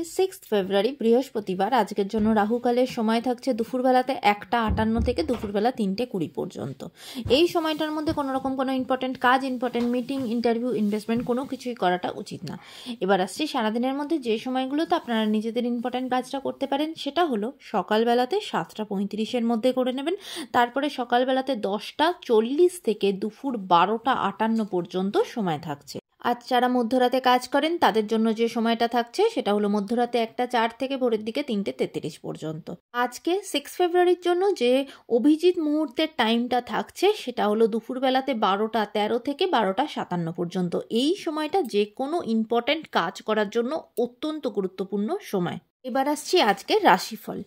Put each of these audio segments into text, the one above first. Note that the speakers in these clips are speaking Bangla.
আজকে 6 ফেব্রুয়ারি বৃহস্পতিবার। আজকের জন্য রাহুকালের সময় থাকছে দুপুরবেলাতে 1টা 58 থেকে দুপুরবেলা 3টে 20 পর্যন্ত। এই সময়টার মধ্যে কোনো রকম কোনো ইম্পর্টেন্ট কাজ, ইম্পর্টেন্ট মিটিং, ইন্টারভিউ, ইনভেস্টমেন্ট কোনো কিছুই করাটা উচিত না। এবার আসছি সারাদিনের মধ্যে যে সময়গুলোতে আপনারা নিজেদের ইম্পর্টেন্ট কাজটা করতে পারেন, সেটা হলো সকালবেলাতে 7টা 35-এর মধ্যে করে নেবেন। তারপরে সকালবেলাতে 10টা 40 থেকে দুপুর 12টা 58 পর্যন্ত সময় থাকছে। আজ যারা মধ্যরাতে কাজ করেন তাদের জন্য যে সময়টা থাকছে সেটা হলো মধ্যরাতে 1টা 4 থেকে ভোরের দিকে 3টে 33 পর্যন্ত। আজকে 6 ফেব্রুয়ারির জন্য যে অভিজিৎ মুহূর্তের টাইমটা থাকছে সেটা হলো দুপুরবেলাতে 12টা 13 থেকে 12টা 57 পর্যন্ত। এই সময়টা যে কোনো ইম্পর্ট্যান্ট কাজ করার জন্য অত্যন্ত গুরুত্বপূর্ণ সময়। এবার আসছি আজকের রাশিফল।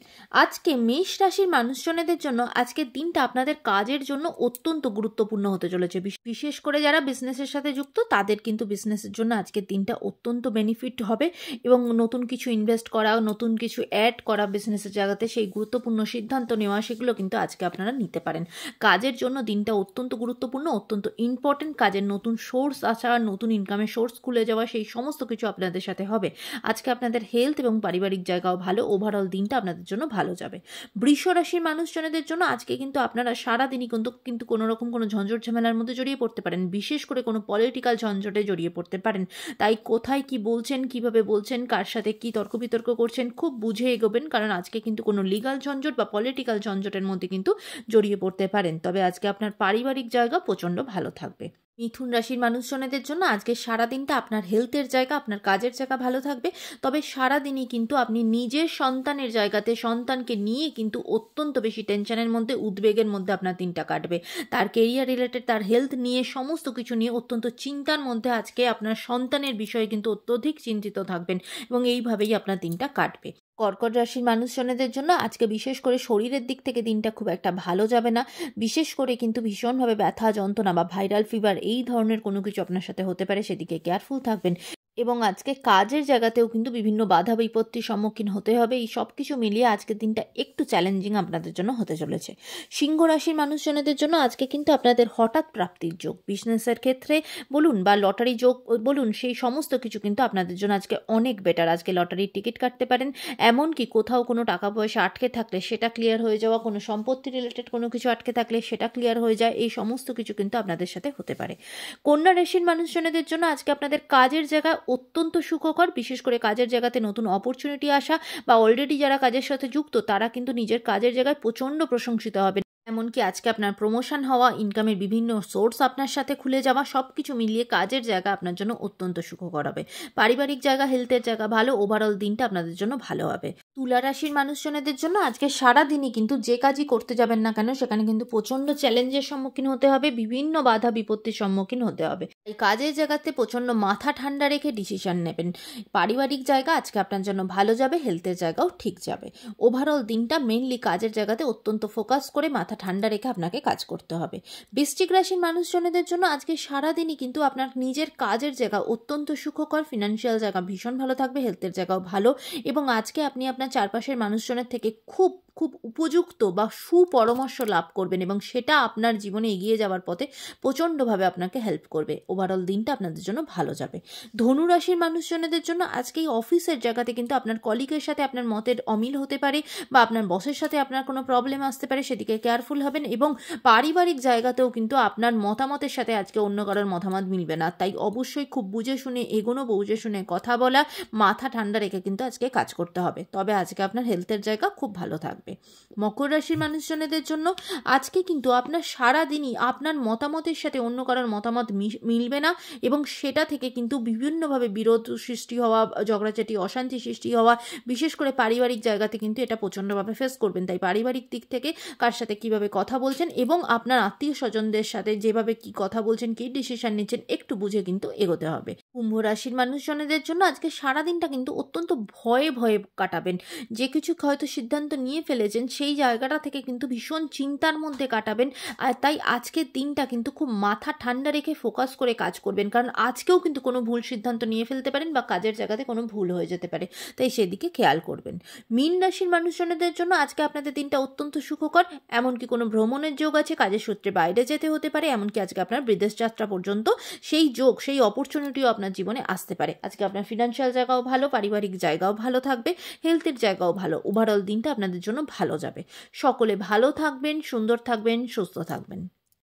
আজকে মেষ রাশির মানুষজনেদের জন্য আজকের দিনটা আপনাদের কাজের জন্য অত্যন্ত গুরুত্বপূর্ণ হতে চলেছে। বিশেষ করে যারা বিজনেসের সাথে যুক্ত তাদের কিন্তু বিজনেসের জন্য আজকের দিনটা অত্যন্ত বেনিফিট হবে এবং নতুন কিছু ইনভেস্ট করা, নতুন কিছু অ্যাড করা বিজনেসের জায়গাতে সেই গুরুত্বপূর্ণ সিদ্ধান্ত নেওয়া, সেগুলো কিন্তু আজকে আপনারা নিতে পারেন। কাজের জন্য দিনটা অত্যন্ত গুরুত্বপূর্ণ, অত্যন্ত ইম্পর্টেন্ট। কাজের নতুন সোর্স আসা, নতুন ইনকামের সোর্স খুলে যাওয়া, সেই সমস্ত কিছু আপনাদের সাথে হবে। আজকে আপনাদের হেলথ এবং পারিবারিক জায়গাও ভালো। ওভারঅল দিনটা আপনাদের জন্য ভালো যাবে। বৃষ রাশির মানুষজনদের জন্য আজকে কিন্তু আপনারা সারাদিনই কিন্তু কোনো রকম কোনো ঝঞ্ঝট ঝামেলার মধ্যে জড়িয়ে পড়তে পারেন। বিশেষ করে কোনো পলিটিক্যাল ঝঞ্ঝটে জড়িয়ে পড়তে পারেন। তাই কোথায় কি বলছেন, কিভাবে বলছেন, কার সাথে কি তর্ক বিতর্ক করছেন, খুব বুঝে এগোবেন। কারণ আজকে কিন্তু কোনো লিগাল ঝঞ্ঝট বা পলিটিক্যাল ঝঞ্ঝটের মধ্যে কিন্তু জড়িয়ে পড়তে পারেন। তবে আজকে আপনার পারিবারিক জায়গা প্রচণ্ড ভালো থাকবে। মিথুন রাশির মানুষজনেদের জন্য আজকে সারাদিনটা আপনার হেলথের জায়গা, আপনার কাজের জায়গা ভালো থাকবে। তবে সারাদিনই কিন্তু আপনি নিজের সন্তানের জায়গাতে সন্তানকে নিয়ে কিন্তু অত্যন্ত বেশি টেনশনের মধ্যে, উদ্বেগের মধ্যে আপনার দিনটা কাটবে। তার কেরিয়ার রিলেটেড, তার হেলথ নিয়ে, সমস্ত কিছু নিয়ে অত্যন্ত চিন্তার মধ্যে আজকে আপনার সন্তানের বিষয়ে কিন্তু অত্যধিক চিন্তিত থাকবেন এবং এইভাবেই আপনার দিনটা কাটবে। কর্কট রাশির মানুষজনেদের জন্য আজকে বিশেষ করে শরীরের দিক থেকে দিনটা খুব একটা ভালো যাবে না। বিশেষ করে কিন্তু ভীষণভাবে ব্যথা, যন্ত্রণা বা ভাইরাল ফিভার এই ধরনের কোনো কিছু আপনার সাথে হতে পারে, সেদিকে কেয়ারফুল থাকবেন। এবং আজকে কাজের জায়গাতেও কিন্তু বিভিন্ন বাধা বিপত্তির সম্মুখীন হতে হবে। এই সব কিছু মিলিয়ে আজকের দিনটা একটু চ্যালেঞ্জিং আপনাদের জন্য হতে চলেছে। সিংহ রাশির মানুষজনদের জন্য আজকে কিন্তু আপনাদের হঠাৎ প্রাপ্তির যোগ, বিজনেসের ক্ষেত্রে বলুন বা লটারি যোগ বলুন, সেই সমস্ত কিছু কিন্তু আপনাদের জন্য আজকে অনেক বেটার। আজকে লটারির টিকিট কাটতে পারেন। এমনকি কোথাও কোনো টাকা পয়সা আটকে থাকলে সেটা ক্লিয়ার হয়ে যাওয়া, কোনো সম্পত্তি রিলেটেড কোনো কিছু আটকে থাকলে সেটা ক্লিয়ার হয়ে যায়, এই সমস্ত কিছু কিন্তু আপনাদের সাথে হতে পারে। কন্যা রাশির মানুষজনদের জন্য আজকে আপনাদের কাজের জায়গা অত্যন্ত সুখকর। বিশেষ করে কাজের জায়গাতে নতুন অপরচুনিটি আসা বা অলরেডি যারা কাজের সাথে যুক্ত তারা কিন্তু নিজের কাজের জায়গায় প্রচণ্ড প্রশংসিত হবে। এমনকি আজকে আপনার প্রমোশন হওয়া, ইনকামের বিভিন্ন সোর্স আপনার সাথে খুলে যাওয়া, সব কিছু মিলিয়ে কাজের জায়গা আপনার জন্য অত্যন্ত সুখকর হবে। পারিবারিক জায়গা, হেলথের জায়গা ভালো। ওভারঅল দিনটা আপনাদের জন্য ভালো হবে। তুলা রাশির মানুষজনদের জন্য আজকে সারাদিনই কিন্তু যে কাজই করতে যাবেন না কেন সেখানে কিন্তু প্রচণ্ড চ্যালেঞ্জের সম্মুখীন হতে হবে, বিভিন্ন বাধা বিপত্তির সম্মুখীন হতে হবে। এই কাজের জায়গাতে প্রচণ্ড মাথা ঠান্ডা রেখে ডিসিশন নেবেন। পারিবারিক জায়গা আজকে আপনার জন্য ভালো যাবে, হেলথের জায়গাও ঠিক যাবে। ওভারঅল দিনটা মেনলি কাজের জায়গাতে অত্যন্ত ফোকাস করে মাথা ঠান্ডা রেখে আপনাকে কাজ করতে হবে। বৃশ্চিক রাশির মানুষজনদের জন্য আজকে সারাদিনই কিন্তু আপনার নিজের কাজের জায়গা অত্যন্ত সুখকর, ফিনান্সিয়াল জায়গা ভীষণ ভালো থাকবে, হেলথের জায়গাও ভালো। এবং আজকে আপনি আপনার চারপাশের মানুষজনের থেকে খুব উপযুক্ত বা সুপরামর্শ লাভ করবেন এবং সেটা আপনার জীবনে এগিয়ে যাওয়ার পথে প্রচণ্ডভাবে আপনাকে হেল্প করবে। ওভারঅল দিনটা আপনাদের জন্য ভালো যাবে। ধনু রাশির মানুষজনদের জন্য আজকে এই অফিসের জায়গাতে কিন্তু আপনার কলিগের সাথে আপনার মতের অমিল হতে পারে বা আপনার বসের সাথে আপনার কোনো প্রবলেম আসতে পারে, সেদিকে কেয়ারফুল হবেন। এবং পারিবারিক জায়গাতেও কিন্তু আপনার মতামতের সাথে আজকে অন্য কারোর মতামত মিলবে না। তাই অবশ্যই খুব বুঝে শুনে এগোনো, বুঝে শুনে কথা বলা, মাথা ঠান্ডা রেখে কিন্তু আজকে কাজ করতে হবে। তবে আজকে আপনার হেলথের জায়গা খুব ভালো থাকবে। মকর রাশির মানুষজনদের জন্য আজকে কিন্তু আপনার সারাদিনই আপনার মতামতের সাথে অন্য কারোর মতামত মিলবে না এবং সেটা থেকে কিন্তু বিভিন্নভাবে বিরোধ সৃষ্টি হওয়া, ঝগড়াঝাটি, অশান্তি সৃষ্টি হওয়া, বিশেষ করে পারিবারিক জায়গাতে কিন্তু এটা প্রচণ্ডভাবে ফেস করবেন। তাই পারিবারিক দিক থেকে কার সাথে কিভাবে কথা বলছেন এবং আপনার আত্মীয় স্বজনদের সাথে যেভাবে কি কথা বলছেন, কি ডিসিশন নিচ্ছেন, একটু বুঝে কিন্তু এগোতে হবে। কুম্ভ রাশির মানুষজনদের জন্য আজকে সারাদিনটা কিন্তু অত্যন্ত ভয়ে ভয়ে কাটাবেন। যে কিছু হয়তো সিদ্ধান্ত নিয়ে ফেলেছেন সেই জায়গাটা থেকে কিন্তু ভীষণ চিন্তার মধ্যে কাটাবেন। আর তাই আজকের দিনটা কিন্তু খুব মাথা ঠান্ডা রেখে ফোকাস করে কাজ করবেন, কারণ আজকেও কিন্তু কোনো ভুল সিদ্ধান্ত নিয়ে ফেলতে পারেন বা কাজের জায়গাতে কোনো ভুল হয়ে যেতে পারে, তাই সেদিকে খেয়াল করবেন। মীন রাশির মানুষজনদের জন্য আজকে আপনাদের দিনটা অত্যন্ত সুখকর। এমনকি কোনো ভ্রমণের যোগ আছে, কাজের সূত্রে বাইরে যেতে হতে পারে, এমনকি আজকে আপনার বিদেশ যাত্রা পর্যন্ত সেই যোগ, সেই অপরচুনিটিও আপনার জীবনে আসতে পারে। আজকে আপনার ফিনান্সিয়াল জায়গাও ভালো, পারিবারিক জায়গাও ভালো থাকবে, হেলথের জায়গাও ভালো। ওভারঅল দিনটা আপনাদের জন্য ভালো যাবে। সকলে ভালো থাকবেন, সুন্দর থাকবেন, সুস্থ থাকবেন।